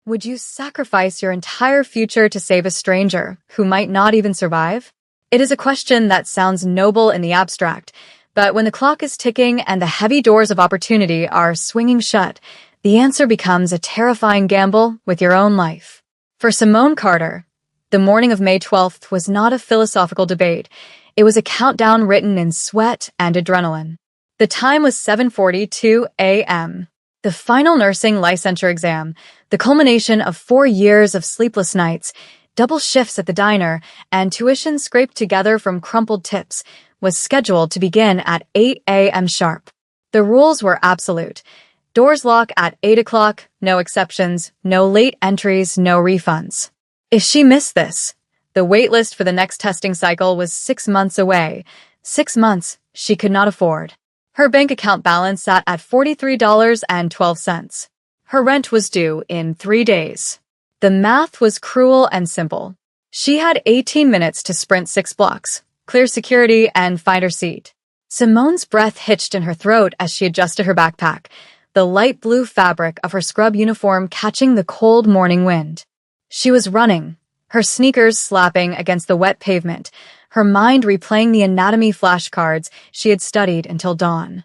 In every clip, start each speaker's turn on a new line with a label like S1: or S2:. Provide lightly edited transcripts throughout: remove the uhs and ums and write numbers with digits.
S1: Would you sacrifice your entire future to save a stranger who might not even survive? It is a question that sounds noble in the abstract, but when the clock is ticking and the heavy doors of opportunity are swinging shut, the answer becomes a terrifying gamble with your own life. For Simone Carter, the morning of May 12th was not a philosophical debate. It was a countdown written in sweat and adrenaline. The time was 7:42 a.m. The final nursing licensure exam, the culmination of 4 years of sleepless nights, double shifts at the diner, and tuition scraped together from crumpled tips, was scheduled to begin at 8 a.m. sharp. The rules were absolute. Doors lock at 8 o'clock, no exceptions, no late entries, no refunds. If she missed this, the waitlist for the next testing cycle was 6 months away. 6 months she could not afford. Her bank account balance sat at $43.12. Her rent was due in 3 days. The math was cruel and simple. She had 18 minutes to sprint 6 blocks, clear security, and find her seat. Simone's breath hitched in her throat as she adjusted her backpack, the light blue fabric of her scrub uniform catching the cold morning wind. She was running, her sneakers slapping against the wet pavement, her mind replaying the anatomy flashcards she had studied until dawn.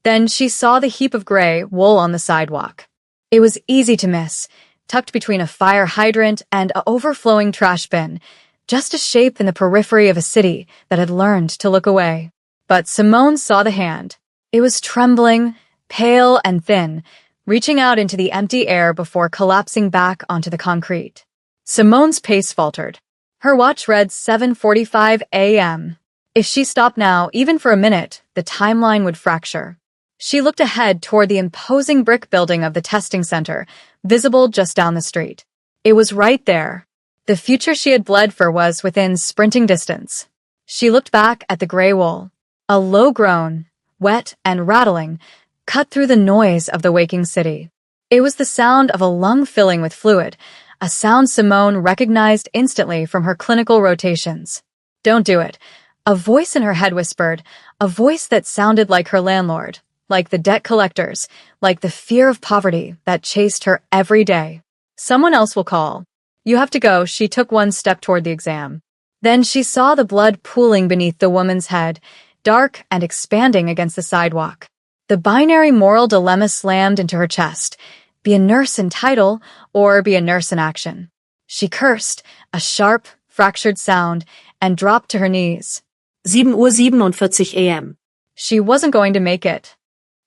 S1: Then she saw the heap of gray wool on the sidewalk. It was easy to miss, tucked between a fire hydrant and an overflowing trash bin, just a shape in the periphery of a city that had learned to look away. But Simone saw the hand. It was trembling, pale and thin, reaching out into the empty air before collapsing back onto the concrete. Simone's pace faltered. Her watch read 7:45 a.m. If she stopped now, even for a minute, the timeline would fracture. She looked ahead toward the imposing brick building of the testing center, visible just down the street. It was right there. The future she had bled for was within sprinting distance. She looked back at the gray wool. A low groan, wet and rattling, cut through the noise of the waking city. It was the sound of a lung filling with fluid, a sound Simone recognized instantly from her clinical rotations. Don't do it. A voice in her head whispered, a voice that sounded like her landlord, like the debt collectors, like the fear of poverty that chased her every day. Someone else will call. You have to go. She took one step toward the exam. Then she saw the blood pooling beneath the woman's head, dark and expanding against the sidewalk. The binary moral dilemma slammed into her chest. Be a nurse in title, or be a nurse in action. She cursed, a sharp, fractured sound, and dropped to her knees.
S2: 7:47 a.m.
S1: She wasn't going to make it.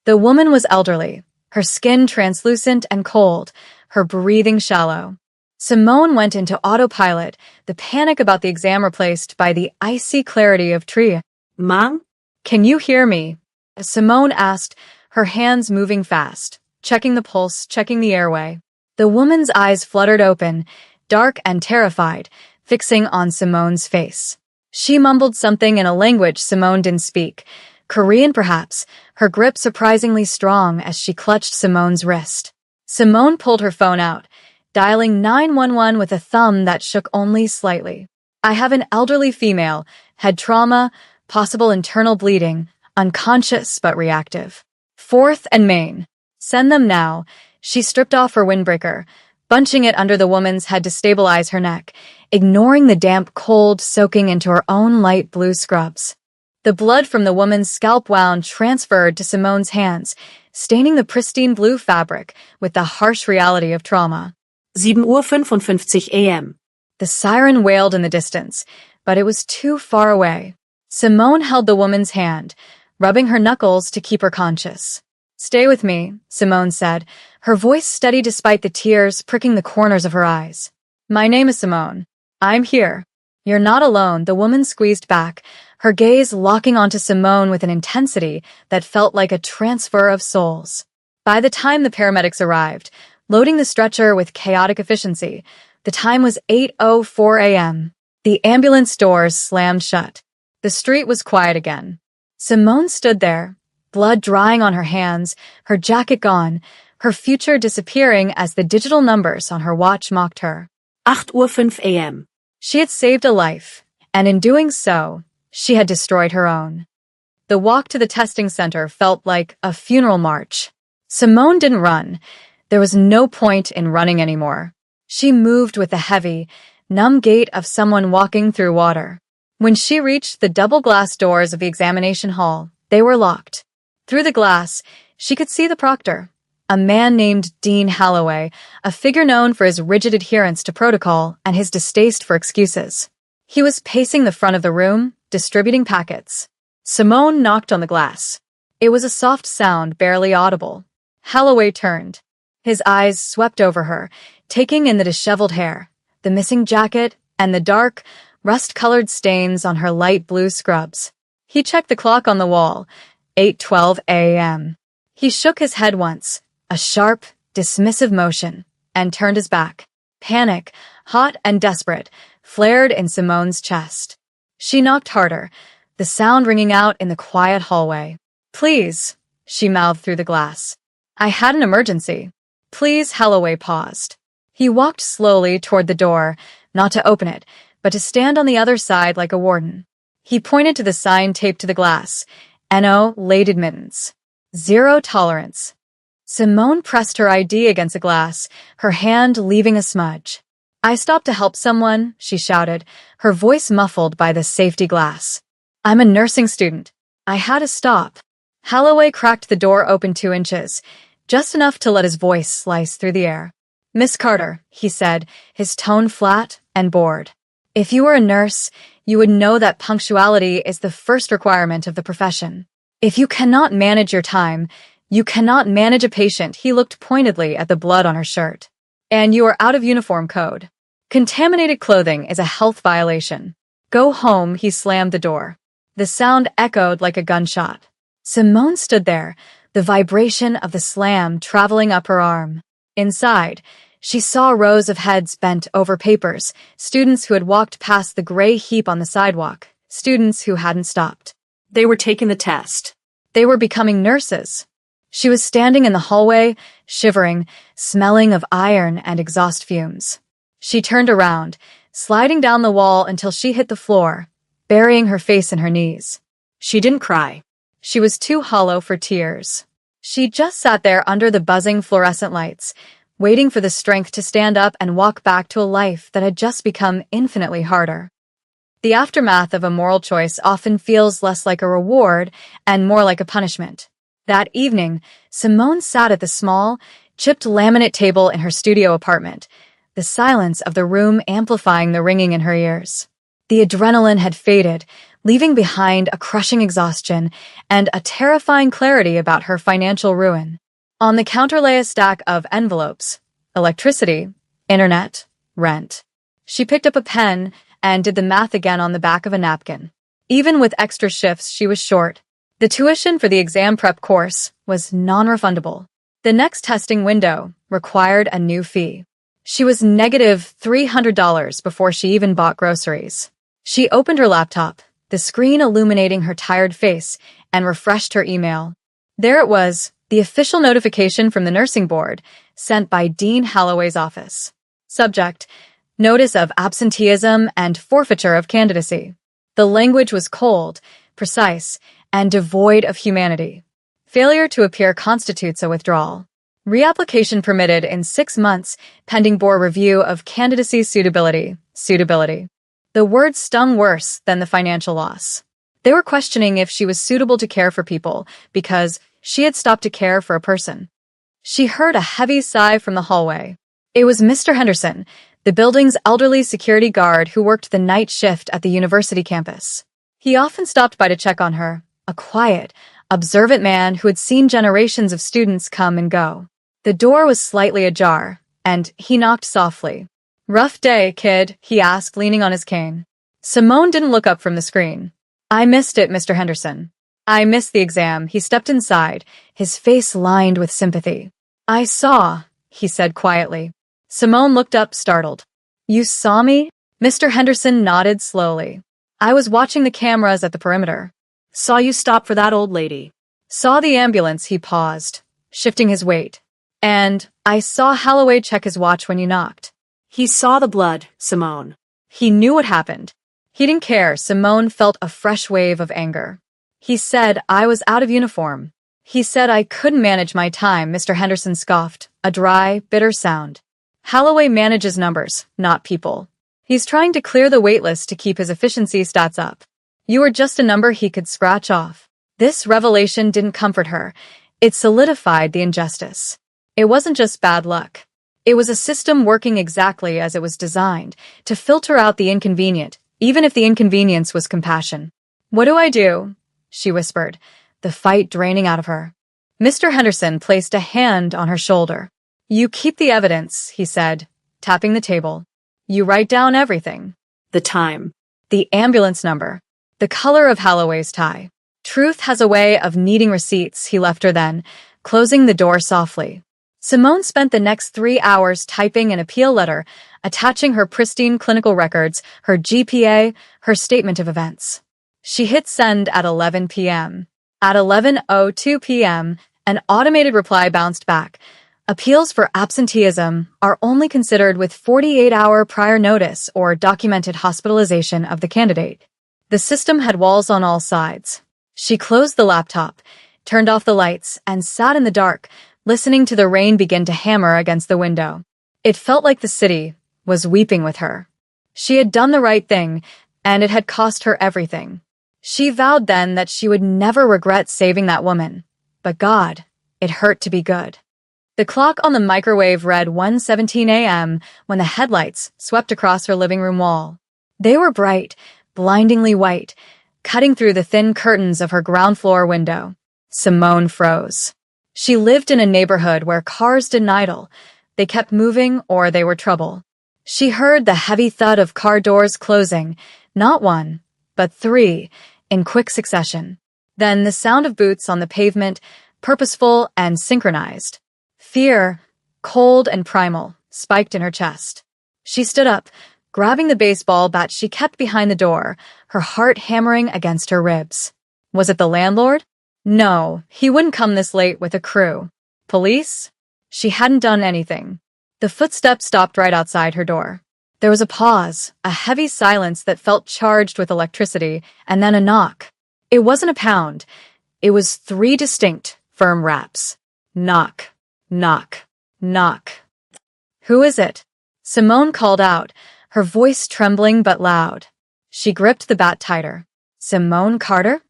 S1: The woman was elderly, her skin translucent and cold, her breathing shallow. Simone went into autopilot, the panic about the exam replaced by the icy clarity of Tria.
S2: Mom?
S1: Can you hear me? Simone asked, her hands moving fast, checking the pulse, checking the airway. The woman's eyes fluttered open, dark and terrified, fixing on Simone's face. She mumbled something in a language Simone didn't speak, Korean perhaps, her grip surprisingly strong as she clutched Simone's wrist. Simone pulled her phone out, dialing 911 with a thumb that shook only slightly. I have an elderly female, had trauma, possible internal bleeding, unconscious but reactive. 4th and Main. Send them now. She stripped off her windbreaker, bunching it under the woman's head to stabilize her neck, ignoring the damp cold soaking into her own light blue scrubs. The blood from the woman's scalp wound transferred to Simone's hands, staining the pristine blue fabric with the harsh reality of trauma.
S2: 7:55 a.m.
S1: The siren wailed in the distance, but it was too far away. Simone held the woman's hand, rubbing her knuckles to keep her conscious. Stay with me, Simone said, her voice steady despite the tears pricking the corners of her eyes. My name is Simone. I'm here. You're not alone, the woman squeezed back, her gaze locking onto Simone with an intensity that felt like a transfer of souls. By the time the paramedics arrived, loading the stretcher with chaotic efficiency, the time was 8:04 a.m. The ambulance doors slammed shut. The street was quiet again. Simone stood there, blood drying on her hands, her jacket gone, her future disappearing as the digital numbers on her watch mocked her.
S2: 8:05 a.m.
S1: She had saved a life, and in doing so, she had destroyed her own. The walk to the testing center felt like a funeral march. Simone didn't run. There was no point in running anymore. She moved with the heavy, numb gait of someone walking through water. When she reached the double glass doors of the examination hall, they were locked. Through the glass, she could see the proctor, a man named Dean Holloway, a figure known for his rigid adherence to protocol and his distaste for excuses. He was pacing the front of the room, distributing packets. Simone knocked on the glass. It was a soft sound, barely audible. Holloway turned. His eyes swept over her, taking in the disheveled hair, the missing jacket, and the dark, rust-colored stains on her light blue scrubs. He checked the clock on the wall, 8:12 a.m. He shook his head once, a sharp, dismissive motion, and turned his back. Panic, hot and desperate, flared in Simone's chest. She knocked harder, the sound ringing out in the quiet hallway. "Please," she mouthed through the glass. "I had an emergency." "Please," Holloway paused. He walked slowly toward the door, not to open it, but to stand on the other side like a warden. He pointed to the sign taped to the glass, "No late admittance. Zero tolerance." Simone pressed her ID against the glass, her hand leaving a smudge. "I stopped to help someone," she shouted, her voice muffled by the safety glass. "I'm a nursing student. I had to stop." Holloway cracked the door open 2 inches, just enough to let his voice slice through the air. "Miss Carter," he said, his tone flat and bored. "If you were a nurse, you would know that punctuality is the first requirement of the profession. If you cannot manage your time, you cannot manage a patient." He looked pointedly at the blood on her shirt. "And you are out of uniform code. Contaminated clothing is a health violation. Go home." He slammed the door. The sound echoed like a gunshot. Simone stood there, the vibration of the slam traveling up her arm. Inside, she saw rows of heads bent over papers, students who had walked past the gray heap on the sidewalk, students who hadn't stopped.
S2: They were taking the test.
S1: They were becoming nurses. She was standing in the hallway, shivering, smelling of iron and exhaust fumes. She turned around, sliding down the wall until she hit the floor, burying her face in her knees.
S2: She didn't cry.
S1: She was too hollow for tears. She just sat there under the buzzing fluorescent lights, waiting for the strength to stand up and walk back to a life that had just become infinitely harder. The aftermath of a moral choice often feels less like a reward and more like a punishment. That evening, Simone sat at the small, chipped laminate table in her studio apartment, the silence of the room amplifying the ringing in her ears. The adrenaline had faded, leaving behind a crushing exhaustion and a terrifying clarity about her financial ruin. On the counter lay a stack of envelopes, electricity, internet, rent. She picked up a pen and did the math again on the back of a napkin. Even with extra shifts, she was short. The tuition for the exam prep course was non-refundable. The next testing window required a new fee. She was negative $300 before she even bought groceries. She opened her laptop, the screen illuminating her tired face, and refreshed her email. There it was, the official notification from the nursing board, sent by Dean Holloway's office. Subject: Notice of absenteeism and forfeiture of candidacy. The language was cold, precise, and devoid of humanity. Failure to appear constitutes a withdrawal. Reapplication permitted in 6 months, pending board review of candidacy suitability. The words stung worse than the financial loss. They were questioning if she was suitable to care for people because she had stopped to care for a person. She heard a heavy sigh from the hallway. It was Mr. Henderson, the building's elderly security guard who worked the night shift at the university campus. He often stopped by to check on her, a quiet, observant man who had seen generations of students come and go. The door was slightly ajar, and he knocked softly. "Rough day, kid?" he asked, leaning on his cane. Simone didn't look up from the screen. "I missed it, Mr. Henderson. I missed the exam." He stepped inside, his face lined with sympathy. "I saw," he said quietly. Simone looked up, startled. "You saw me?" Mr. Henderson nodded slowly. "I was watching the cameras at the perimeter.
S2: Saw you stop for that old lady.
S1: Saw the ambulance." He paused, shifting his weight. "And I saw Holloway check his watch when you knocked."
S2: He saw the blood, Simone.
S1: He knew what happened. He didn't care. Simone felt a fresh wave of anger. "He said I was out of uniform. He said I couldn't manage my time." Mr. Henderson scoffed. a dry, bitter sound. Holloway manages numbers, not people. He's trying to clear the waitlist to keep his efficiency stats up. You were just a number he could scratch off. This revelation didn't comfort her. It solidified the injustice. It wasn't just bad luck. It was a system working exactly as it was designed, to filter out the inconvenient, even if the inconvenience was compassion. "What do I do?" she whispered, the fight draining out of her. Mr. Henderson placed a hand on her shoulder. "You keep the evidence," he said, tapping the table. "You write down everything.
S2: The time.
S1: The ambulance number. The color of Holloway's tie. Truth has a way of needing receipts," he left her then, closing the door softly. Simone spent the next 3 hours typing an appeal letter, attaching her pristine clinical records, her GPA, her statement of events. She hit send at 11 p.m. At 11:02 p.m., an automated reply bounced back. Appeals for absenteeism are only considered with 48-hour prior notice or documented hospitalization of the candidate. The system had walls on all sides. She closed the laptop, turned off the lights, and sat in the dark, listening to the rain begin to hammer against the window. It felt like the city was weeping with her. She had done the right thing, and it had cost her everything. She vowed then that she would never regret saving that woman. But God, it hurt to be good. The clock on the microwave read 1:17 a.m. when the headlights swept across her living room wall. They were bright, blindingly white, cutting through the thin curtains of her ground floor window. Simone froze. She lived in a neighborhood where cars didn't idle. They kept moving or they were trouble. She heard the heavy thud of car doors closing, not one, but 3, in quick succession. Then the sound of boots on the pavement, purposeful and synchronized. Fear, cold and primal, spiked in her chest. She stood up, grabbing the baseball bat she kept behind the door, her heart hammering against her ribs. Was it the landlord? No, he wouldn't come this late with a crew. Police? She hadn't done anything. The footsteps stopped right outside her door. There was a pause, a heavy silence that felt charged with electricity, and then a knock. It wasn't a pound. It was 3 distinct, firm raps. Knock, knock, knock. "Who is it?" Simone called out, her voice trembling but loud. She gripped the bat tighter. "Simone Carter?"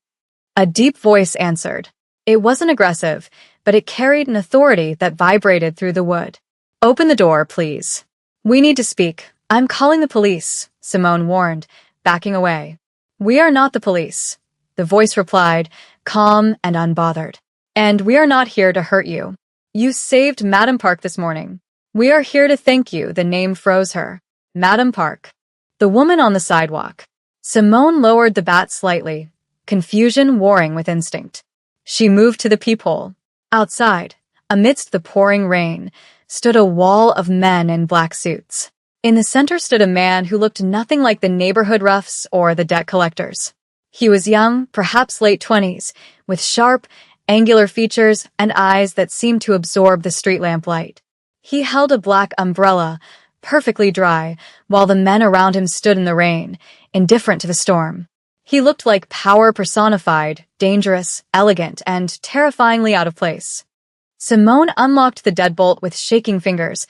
S1: A deep voice answered. It wasn't aggressive, but it carried an authority that vibrated through the wood. "Open the door, please. We need to speak. I'm calling the police," Simone warned, backing away. "We are not the police," the voice replied, calm and unbothered. "And we are not here to hurt you. You saved Madam Park this morning. We are here to thank you." The name froze her. Madam Park. The woman on the sidewalk. Simone lowered the bat slightly, confusion warring with instinct. She moved to the peephole. Outside, amidst the pouring rain, stood a wall of men in black suits. In the center stood a man who looked nothing like the neighborhood roughs or the debt collectors. He was young, perhaps late 20s, with sharp, angular features and eyes that seemed to absorb the street lamp light. He held a black umbrella, perfectly dry, while the men around him stood in the rain, indifferent to the storm. He looked like power personified, dangerous, elegant, and terrifyingly out of place. Simone unlocked the deadbolt with shaking fingers,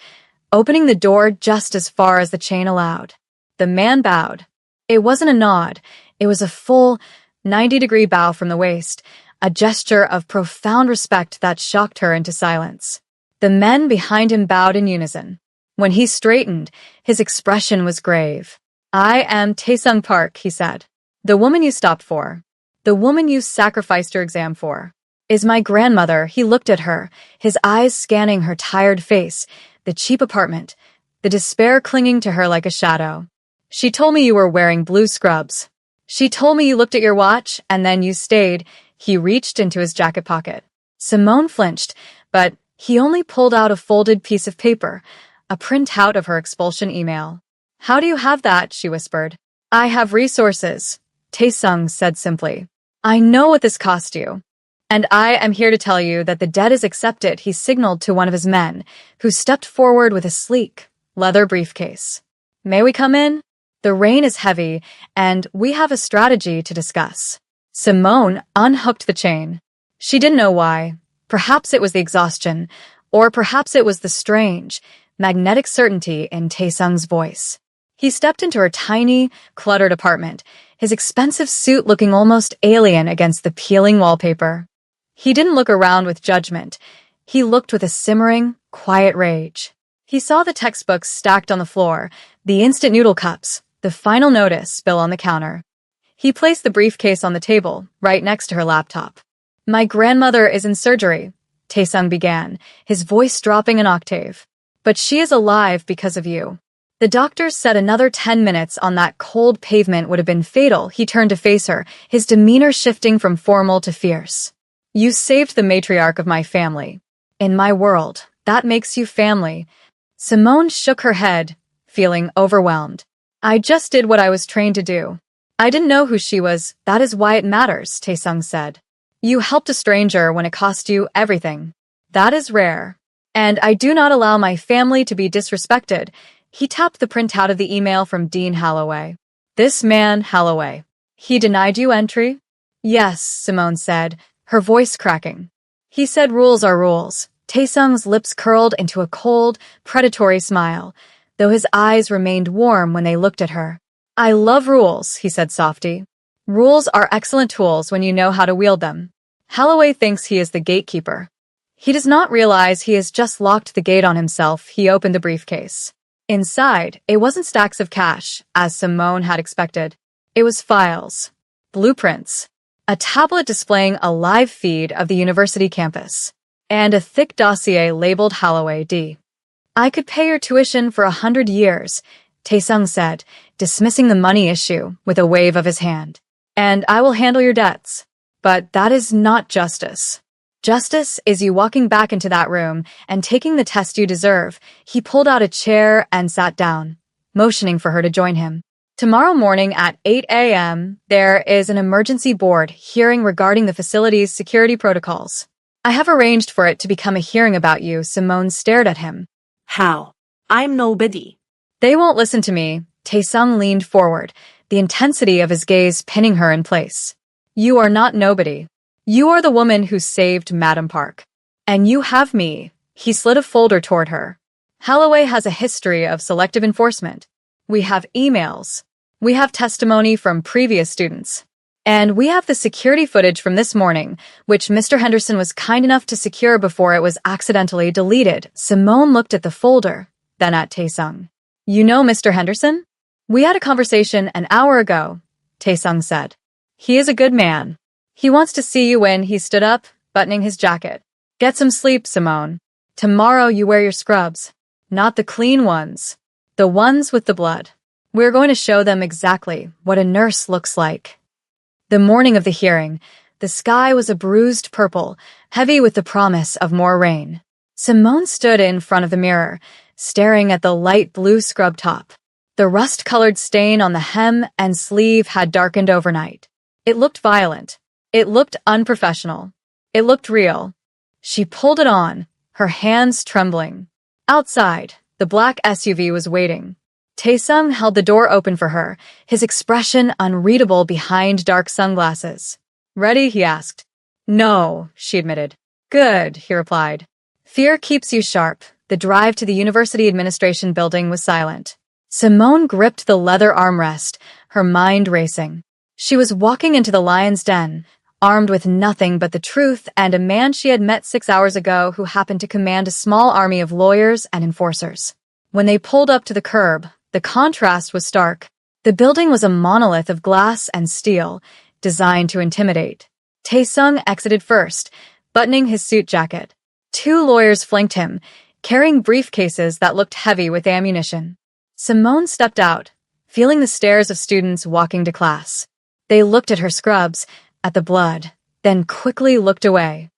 S1: opening the door just as far as the chain allowed. The man bowed. It wasn't a nod. It was a full, 90-degree bow from the waist, a gesture of profound respect that shocked her into silence. The men behind him bowed in unison. When he straightened, his expression was grave. "I am Taesung Park," he said. "The woman you stopped for. The woman you sacrificed your exam for. Is my grandmother." He looked at her, his eyes scanning her tired face, the cheap apartment, the despair clinging to her like a shadow. "She told me you were wearing blue scrubs. She told me you looked at your watch, and then you stayed." He reached into his jacket pocket. Simone flinched, but he only pulled out a folded piece of paper, a printout of her expulsion email. "How do you have that?" she whispered. "I have resources," Taesung said simply. "I know what this cost you. And I am here to tell you that the debt is accepted." He signaled to one of his men, who stepped forward with a sleek, leather briefcase. "May we come in? The rain is heavy, and we have a strategy to discuss." Simone unhooked the chain. She didn't know why. Perhaps it was the exhaustion, Or perhaps it was the strange, magnetic certainty in Taesung's voice. He stepped into her tiny, cluttered apartment, his expensive suit looking almost alien against the peeling wallpaper. He didn't look around with judgment. He looked with a simmering, quiet rage. He saw the textbooks stacked on the floor, the instant noodle cups, the final notice spill on the counter. He placed the briefcase on the table, right next to her laptop. "My grandmother is in surgery," Taesung began, his voice dropping an octave. "But she is alive because of you." The doctors said another 10 minutes on that cold pavement would have been fatal. He turned to face her, his demeanor shifting from formal to fierce. "You saved the matriarch of my family. In my world, that makes you family." Simone shook her head, feeling overwhelmed. "I just did what I was trained to do. I didn't know who she was. That is why it matters," Taesung said. "You helped a stranger when it cost you everything. That is rare. And I do not allow my family to be disrespected." He tapped the printout of the email from Dean Holloway. "This man, Holloway. He denied you entry?" "Yes," Simone said, her voice cracking. "He said rules are rules." Taesung's lips curled into a cold, predatory smile, though his eyes remained warm when they looked at her. "I love rules," he said softly. "Rules are excellent tools when you know how to wield them." Holloway thinks he is the gatekeeper. He does not realize he has just locked the gate on himself. He opened the briefcase. Inside, it wasn't stacks of cash, as Simone had expected. It was files, blueprints, a tablet displaying a live feed of the university campus, and a thick dossier labeled Holloway D. "I could pay your tuition for 100 years, Taesung said, dismissing the money issue with a wave of his hand. "And I will handle your debts. But that is not justice. Justice is you walking back into that room and taking the test you deserve." He pulled out a chair and sat down, motioning for her to join him. "Tomorrow morning at 8 a.m., there is an emergency board hearing regarding the facility's security protocols. I have arranged for it to become a hearing about you." Simone stared at him.
S2: How? I'm nobody.
S1: "They won't listen to me." Taesung leaned forward, the intensity of his gaze pinning her in place. "You are not nobody. You are the woman who saved Madam Park. And you have me." He slid a folder toward her. "Holloway has a history of selective enforcement. We have emails. We have testimony from previous students. And we have the security footage from this morning, which Mr. Henderson was kind enough to secure before it was accidentally deleted." Simone looked at the folder, then at Taesung. "You know Mr. Henderson?" "We had a conversation an hour ago," Taesung said. "He is a good man. He wants to see you when." He stood up, buttoning his jacket. "Get some sleep, Simone. Tomorrow you wear your scrubs. Not the clean ones. The ones with the blood. We're going to show them exactly what a nurse looks like." The morning of the hearing, the sky was a bruised purple, heavy with the promise of more rain. Simone stood in front of the mirror, staring at the light blue scrub top. The rust-colored stain on the hem and sleeve had darkened overnight. It looked violent. It looked unprofessional. It looked real. She pulled it on, her hands trembling. Outside, the black SUV was waiting. Taesung held the door open for her, his expression unreadable behind dark sunglasses. "Ready?" he asked. "No," she admitted. "Good," he replied. "Fear keeps you sharp." The drive to the university administration building was silent. Simone gripped the leather armrest, her mind racing. She was walking into the lion's den, armed with nothing but the truth and a man she had met 6 hours ago who happened to command a small army of lawyers and enforcers. When they pulled up to the curb, the contrast was stark. The building was a monolith of glass and steel, designed to intimidate. Taesung exited first, buttoning his suit jacket. 2 lawyers flanked him, carrying briefcases that looked heavy with ammunition. Simone stepped out, feeling the stares of students walking to class. They looked at her scrubs, at the blood, then quickly looked away.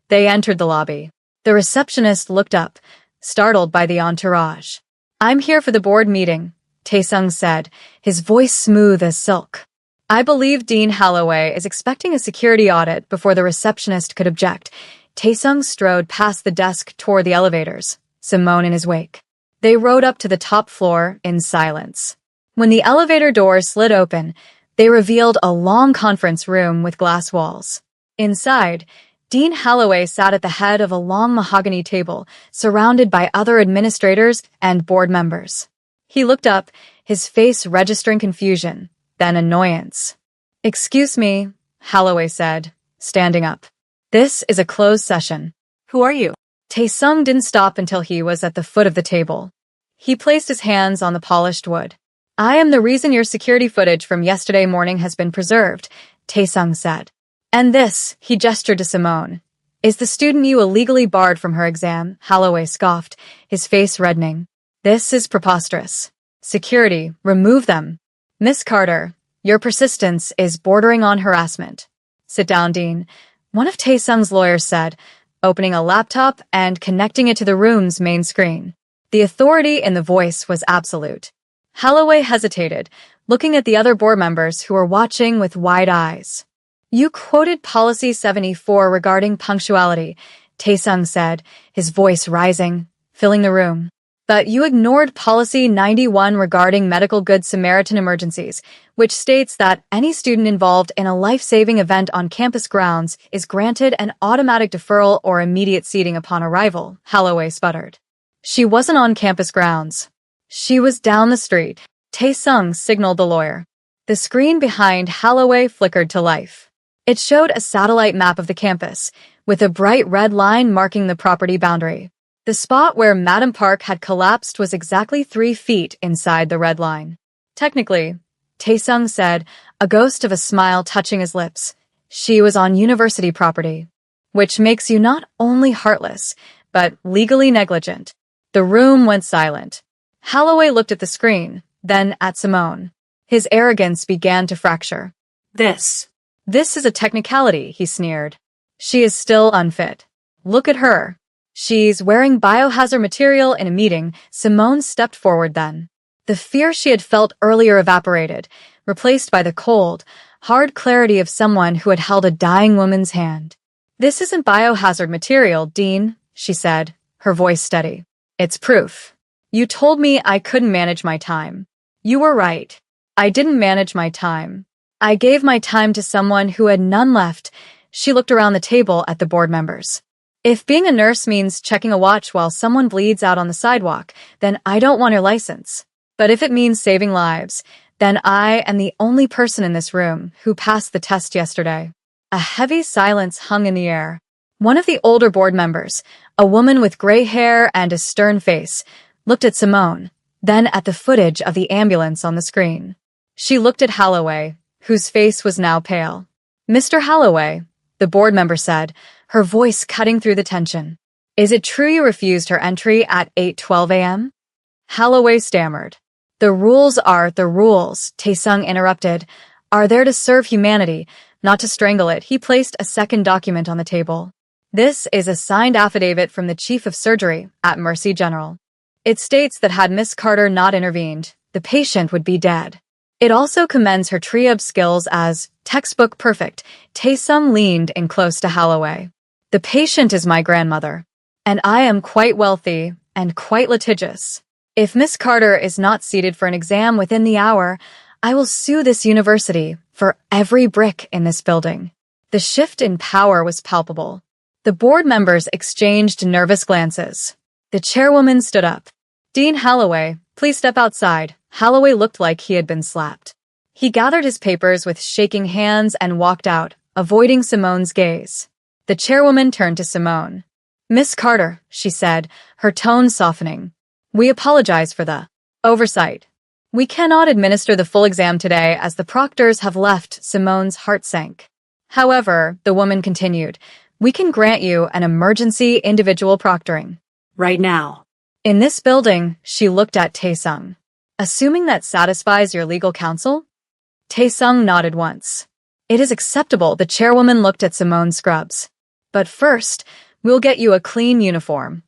S1: They entered the lobby. The receptionist looked up, startled by the entourage. "I'm here for the board meeting," Taesung said, his voice smooth as silk. "I believe Dean Holloway is expecting a security audit." Before the receptionist could object, Taesung strode past the desk toward the elevators, Simone in his wake. They rode up to the top floor in silence. When the elevator doors slid open, they revealed a long conference room with glass walls. Inside, Dean Holloway sat at the head of a long mahogany table, surrounded by other administrators and board members. He looked up, his face registering confusion, then annoyance. "Excuse me," Holloway said, standing up. "This is a closed session."
S2: Who are you?
S1: Tae-sung didn't stop until he was at the foot of the table. He placed his hands on the polished wood. "I am the reason your security footage from yesterday morning has been preserved," Tae-sung said. "And this," he gestured to Simone, "is the student you illegally barred from her exam," Holloway scoffed, his face reddening. "This is preposterous. Security, remove them. Miss Carter, your persistence is bordering on harassment." "Sit down, Dean," one of Tae-sung's lawyers said, opening a laptop and connecting it to the room's main screen. The authority in the voice was absolute. Holloway hesitated, looking at the other board members who were watching with wide eyes. "You quoted Policy 74 regarding punctuality," Tae-sung said, his voice rising, filling the room. "But you ignored Policy 91 regarding medical goods Samaritan emergencies, which states that any student involved in a life-saving event on campus grounds is granted an automatic deferral or immediate seating upon arrival," Holloway sputtered. "She wasn't on campus grounds. She was down the street," Tae-sung signaled the lawyer. The screen behind Holloway flickered to life. It showed a satellite map of the campus, with a bright red line marking the property boundary. The spot where Madam Park had collapsed was exactly 3 feet inside the red line. "Technically," Tae-sung said, a ghost of a smile touching his lips, "she was on university property, which makes you not only heartless, but legally negligent." The room went silent. Holloway looked at the screen, then at Simone. His arrogance began to fracture. This is a technicality," he sneered. "She is still unfit. Look at her. She's wearing biohazard material in a meeting." Simone stepped forward then. The fear she had felt earlier evaporated, replaced by the cold, hard clarity of someone who had held a dying woman's hand. "This isn't biohazard material, Dean," she said, her voice steady. "It's proof. You told me I couldn't manage my time. You were right. I didn't manage my time. I gave my time to someone who had none left." She looked around the table at the board members. "If being a nurse means checking a watch while someone bleeds out on the sidewalk, then I don't want your license. But if it means saving lives, then I am the only person in this room who passed the test yesterday." A heavy silence hung in the air. One of the older board members, a woman with gray hair and a stern face, looked at Simone, then at the footage of the ambulance on the screen. She looked at Holloway, whose face was now pale. "Mr. Holloway," the board member said, her voice cutting through the tension. "Is it true you refused her entry at 8:12 a.m.? Holloway stammered. "The rules are the rules," Tae-sung interrupted, "are there to serve humanity, not to strangle it." He placed a second document on the table. "This is a signed affidavit from the chief of surgery at Mercy General. It states that had Miss Carter not intervened, the patient would be dead. It also commends her triage skills as textbook perfect." Tae-sung leaned in close to Holloway. "The patient is my grandmother, and I am quite wealthy and quite litigious. If Miss Carter is not seated for an exam within the hour, I will sue this university for every brick in this building." The shift in power was palpable. The board members exchanged nervous glances. The chairwoman stood up. "Dean Holloway, please step outside." Holloway looked like he had been slapped. He gathered his papers with shaking hands and walked out, avoiding Simone's gaze. The chairwoman turned to Simone. "Miss Carter," she said, her tone softening, "we apologize for the oversight. We cannot administer the full exam today as the proctors have left." Simone's heart sank. "However," the woman continued, "we can grant you an emergency individual proctoring.
S2: Right now."
S1: In this building," she looked at Tae-sung. "Assuming that satisfies your legal counsel?" Tae-sung nodded once. "It is acceptable." The chairwoman looked at Simone's scrubs. "But first, we'll get you a clean uniform."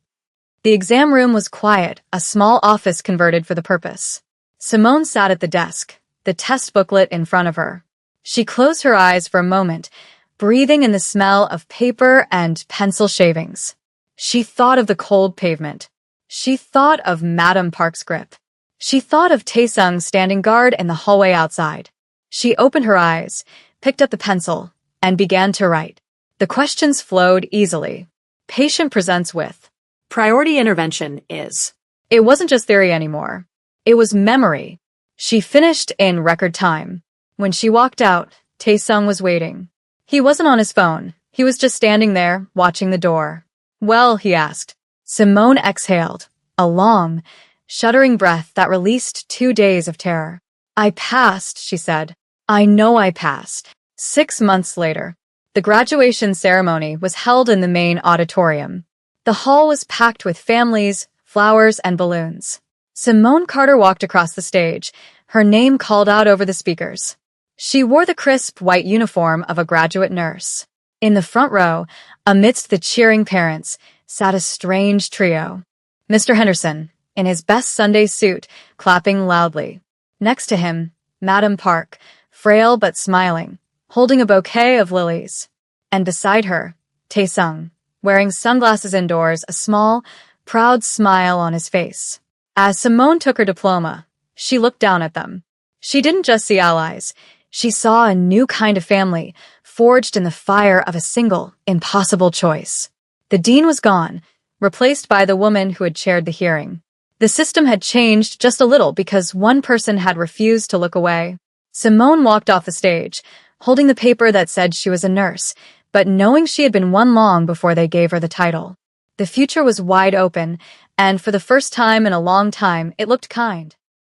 S1: The exam room was quiet, a small office converted for the purpose. Simone sat at the desk, the test booklet in front of her. She closed her eyes for a moment, breathing in the smell of paper and pencil shavings. She thought of the cold pavement. She thought of Madam Park's grip. She thought of Tae-sung standing guard in the hallway outside. She opened her eyes, picked up the pencil, and began to write. The questions flowed easily. Patient presents with.
S2: Priority intervention is.
S1: It wasn't just theory anymore. It was memory. She finished in record time. When she walked out, Tae-sung was waiting. He wasn't on his phone. He was just standing there, watching the door. Well, he asked. Simone exhaled, a long, shuddering breath that released 2 days of terror. I passed, she said. I know I passed. 6 months later, the graduation ceremony was held in the main auditorium. The hall was packed with families, flowers, and balloons. Simone Carter walked across the stage, her name called out over the speakers. She wore the crisp white uniform of a graduate nurse. In the front row, amidst the cheering parents, sat a strange trio. Mr. Henderson, in his best Sunday suit, clapping loudly. Next to him, Madam Park, frail but smiling, holding a bouquet of lilies. And beside her, Tae-sung, wearing sunglasses indoors, a small, proud smile on his face. As Simone took her diploma, she looked down at them. She didn't just see allies. She saw a new kind of family, forged in the fire of a single, impossible choice. The dean was gone, replaced by the woman who had chaired the hearing. The system had changed just a little because one person had refused to look away. Simone walked off the stage, holding the paper that said she was a nurse, but knowing she had been one long before they gave her the title. The future was wide open, and for the first time in a long time, it looked kind.